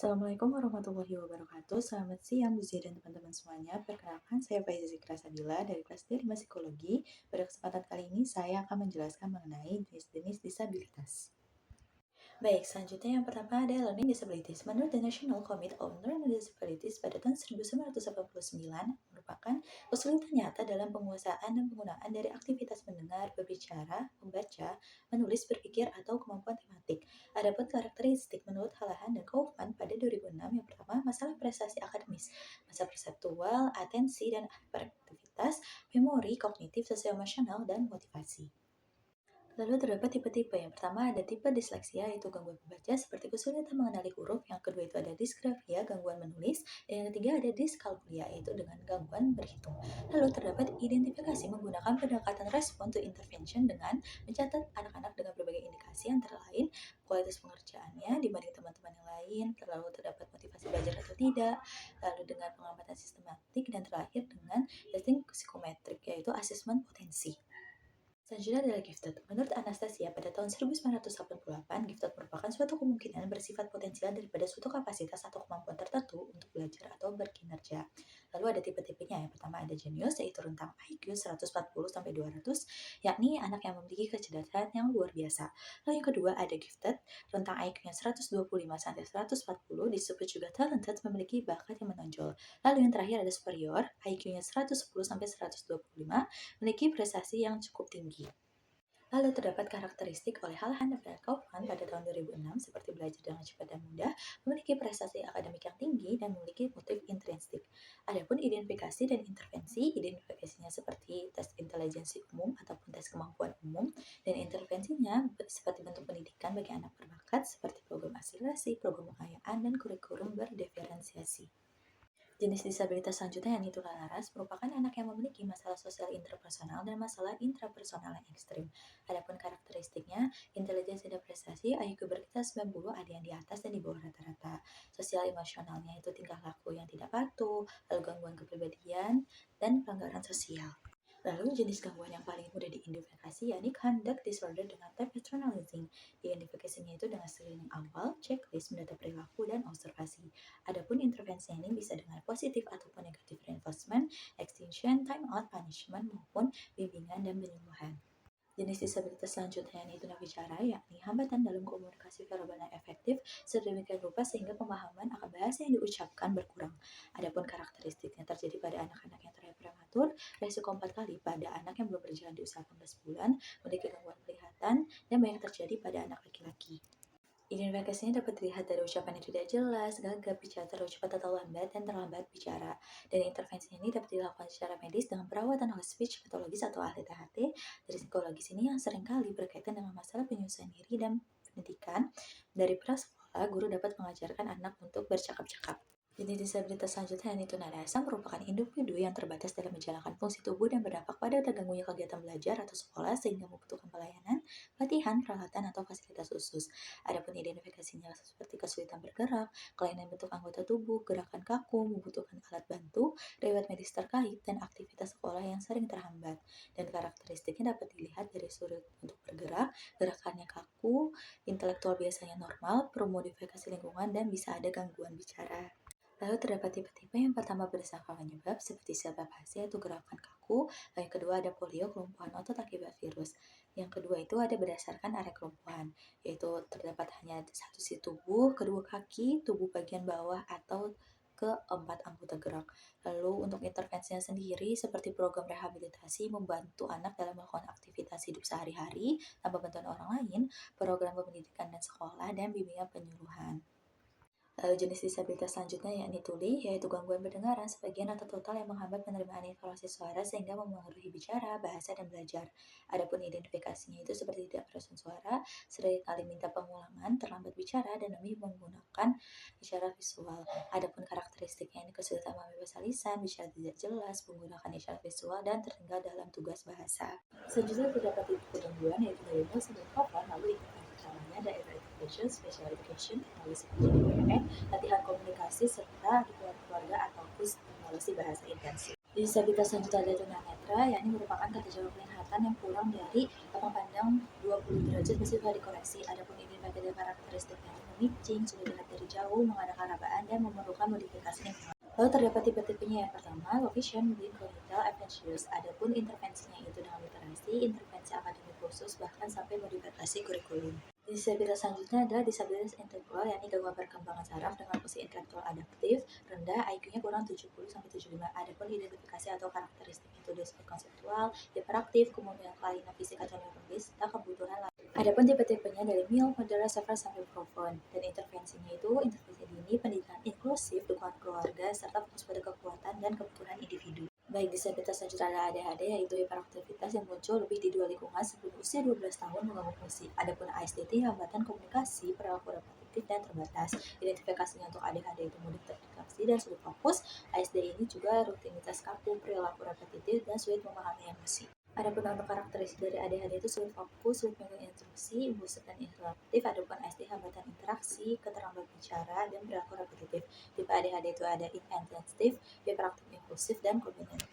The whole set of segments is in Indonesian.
Assalamualaikum warahmatullahi wabarakatuh. Selamat siang, Bu Zia dan teman-teman semuanya. Perkenalkan, saya Faiza Zikra Sabila dari kelas D5 Psikologi. Pada kesempatan kali ini, saya akan menjelaskan mengenai jenis-jenis disabilitas. Baik, selanjutnya yang pertama ada learning disabilities. Menurut The National Committee on Learning Disabilities pada tahun 1989 merupakan kesulitan nyata dalam penguasaan dan penggunaan dari aktivitas mendengar, berbicara, membaca, menulis, berpikir, atau kemampuan tematik. Adapun karakteristik menurut Halahan dan Kaufman pada 2006 yang pertama masalah prestasi akademis, masa perseptual, atensi dan hiperaktivitas, memori, kognitif, sosio-emosional, dan motivasi. Lalu terdapat tipe-tipe. Yang pertama ada tipe disleksia, yaitu gangguan membaca seperti kesulitan mengenali huruf. Yang kedua itu ada disgrafia, gangguan menulis. Dan yang ketiga ada diskalkulia, yaitu dengan gangguan berhitung. Lalu terdapat identifikasi menggunakan pendekatan respon to intervention dengan mencatat anak-anak dengan berbagai indikasi antara lain kualitas pengerjaannya dibanding teman-teman yang lain, lalu terdapat motivasi belajar atau tidak, lalu dengan pengamatan sistematik, dan terakhir dengan testing psikometrik, yaitu asesmen potensi. Selanjutnya adalah gifted. Menurut Anastasia, pada tahun 1988, gifted merupakan suatu kemungkinan bersifat potensial daripada suatu kapasitas atau kemampuan tertentu untuk belajar atau berkinerja. Lalu ada tipe-tipenya. Yang pertama ada genius, yaitu rentang IQ 140-200, yakni anak yang memiliki kecerdasan yang luar biasa. Lalu yang kedua ada gifted, rentang IQ-nya 125-140, disebut juga talented, memiliki bakat yang menonjol. Lalu yang terakhir ada superior, IQ-nya 110-125, memiliki prestasi yang cukup tinggi. Lalu terdapat karakteristik oleh Halahan dan Kaufman pada tahun 2006 seperti belajar dengan cepat dan mudah, memiliki prestasi akademik yang tinggi, dan memiliki motif intrinsik. Adapun identifikasi dan intervensi, identifikasinya seperti tes intelijensi umum ataupun tes kemampuan umum, dan intervensinya seperti bentuk pendidikan bagi anak berbakat seperti program akselerasi, program pengayaan, dan kurikulum berdiferensiasi. Jenis disabilitas selanjutnya yakni tunalaras merupakan anak yang memiliki masalah sosial interpersonal dan masalah intrapersonal yang ekstrim. Adapun karakteristiknya, intelijensi dan prestasi, IQ berkisar 90, ada yang di atas dan di bawah rata-rata. Sosial emosionalnya itu tingkah laku yang tidak patuh, lalu gangguan kepribadian, dan pelanggaran sosial. Lalu jenis gangguan yang paling mudah diidentifikasi yakni conduct disorder dengan type paternalism. Identifikasinya itu dengan screening awal, checklist, mendata perilaku, dan observasi. Adapun intervensi ini bisa dengan positif ataupun negatif reinforcement, extinction, time out, punishment, maupun bimbingan dan penyembuhan. Jenis disabilitas selanjutnya yang tunawicara yakni hambatan dalam komunikasi verbal yang efektif sedemikian rupa sehingga pemahaman akan bahasa yang diucapkan berkurang. Adapun karakteristiknya terjadi pada anak-anak yang terlahir prematur, resiko 4 kali pada anak yang belum berjalan di usia 18 bulan, memiliki gangguan penglihatan, dan banyak terjadi pada anak laki-laki. Identifikasinya dapat dilihat dari ucapan yang tidak jelas, gagap bicara terlalu cepat atau lambat, dan terlambat bicara. Dan intervensi ini dapat dilakukan secara medis dengan perawatan oleh speech pathologis atau ahli THT. Dari psikologis ini yang seringkali berkaitan dengan masalah penyusuan diri dan pendidikan. Dari prasekolah, guru dapat mengajarkan anak untuk bercakap-cakap. Jenis disabilitas selanjutnya yaitu tunarasa merupakan individu yang terbatas dalam menjalankan fungsi tubuh dan berdampak pada terganggunya kegiatan belajar atau sekolah sehingga membutuhkan pelayanan, pelatihan, peralatan, atau fasilitas khusus. Adapun identifikasinya seperti kesulitan bergerak, kelainan bentuk anggota tubuh, gerakan kaku, membutuhkan alat bantu, riwayat medis terkait, dan aktivitas sekolah yang sering terhambat. Dan karakteristiknya dapat dilihat dari sulit untuk bergerak, gerakannya kaku, intelektual biasanya normal, promodifikasi lingkungan, dan bisa ada gangguan bicara. Lalu terdapat tipe-tipe. Yang pertama berdasarkan penyebab seperti sebab hasil yaitu gerakan kaku. Lalu yang kedua ada polio, kelumpuhan otot akibat virus. Yang kedua itu ada berdasarkan area kelumpuhan, yaitu terdapat hanya satu sisi tubuh, kedua kaki, tubuh bagian bawah, atau keempat anggota gerak. Lalu untuk intervensinya sendiri seperti program rehabilitasi membantu anak dalam melakukan aktivitas hidup sehari-hari tanpa bantuan orang lain, program pendidikan dan sekolah, dan bimbingan penyuluhan. Lalu jenis disabilitas selanjutnya yakni tuli, yaitu gangguan pendengaran sebagian atau total yang menghambat penerimaan informasi suara sehingga mempengaruhi bicara, bahasa, dan belajar. Adapun identifikasinya itu seperti tidak merespon suara, seringkali minta pengulangan, terlambat bicara, dan lebih menggunakan isyarat visual. Adapun karakteristiknya ini kesulitan membebaskan lisan, bicara tidak jelas, menggunakan isyarat visual, dan tertinggal dalam tugas bahasa. Selanjutnya terdapat tipe gangguan yaitu label sebagai papan, lalu ikutan pertamanya ada education, special education, teknologi PPN, latihan komunikasi, serta dukungan keluarga ataupun stimulasi bahasa intensif. Disabilitas selanjutnya ada tunanetra, yakni merupakan kata jawab penglihatan yang kurang dari lapang pandang 20 derajat meskipun dikoreksi. Adapun ini efek dan karakteristiknya itu memincing, sudah dilihat dari jauh, mengadakan rabaan, dan memerlukan modifikasi lingkungan. Lalu terdapat tipe-tipenya. Yang pertama, low vision, mungkin congenital, adventitious. Adapun intervensinya itu dengan literasi, intervensi akademik khusus, bahkan sampai modifikasi kurikulum. Disabilitas selanjutnya adalah disabilitas intelektual, yakni gangguan perkembangan saraf dengan fungsi intelektual adaptif rendah, IQ-nya kurang 70-75. Adapun identifikasi atau karakteristik itu disebut konseptual, hiperaktif, kemudian kelainan fisik atau neurologis, serta kebutuhan lain. Adapun tipe-tipenya dari mild, moderate, severe, sampai profound. Dan intervensinya itu intervensi dini, pendidikan inklusif, dukungan keluarga, serta fokus pada kekuatan dan kebutuhan individu. Baik, disabilitas selanjutnya adalah ADHD, yaitu hiperaktivitas yang muncul lebih di dua lingkungan sebelum usia 12 tahun mengganggu fungsi. Adapun ASDT, hambatan komunikasi, perilaku repetitif dan terbatas. Identifikasinya untuk ADHD itu mudah terdistraksi dan sulit fokus. ASD ini juga rutinitas kaku, perilaku repetitif, dan sulit memahami emosi. Adapun untuk karakteristik dari ADHD itu sulit fokus, sulit memegang instruksi, impulsif dan interaktif. Adapun ASD, hambatan interaksi, keterlambatan bicara, dan perilaku repetitif. Tipe ADHD itu ada inattentive, hiperaktif impulsif, dan kombinasi.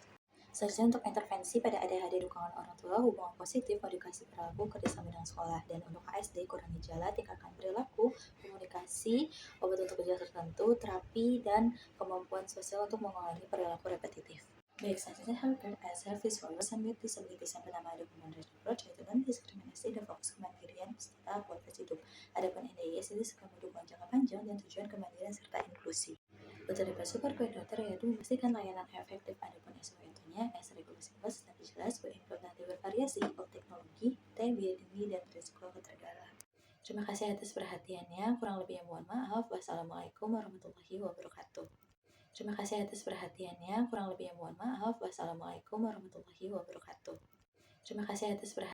Selanjutnya untuk intervensi pada ADHD, dukungan orang tua, hubungan positif, modifikasi perilaku, kerjasama dengan sekolah. Dan untuk ASD, kurangi gejala, tingkatkan perilaku, komunikasi, obat untuk gejala tertentu, terapi, dan kemampuan sosial untuk mengurangi perilaku repetitif. Baik, selanjutnya healthcare as service for person with disabilities. Yang pertama ada human rights approach, yaitu non-diskriminasi dan fokus kemandirian serta kualitas hidup. Adapun NDIS ini suka mendukung jangka panjang dan tujuan kemandirian serta inklusi. Untuk dapat super koordinator, yaitu memastikan layanan efektif. Adapun SOE-nya as regulasi plus nanti jelas berimplementasi bervariasi of teknologi, dini, dan risiko ketergantungan. Terima kasih atas perhatiannya. Kurang lebihnya mohon maaf. Wassalamualaikum warahmatullahi wabarakatuh. Terima kasih atas perhatiannya. Kurang lebihnya mohon maaf. Wassalamualaikum warahmatullahi wabarakatuh. Terima kasih atas perhatiannya.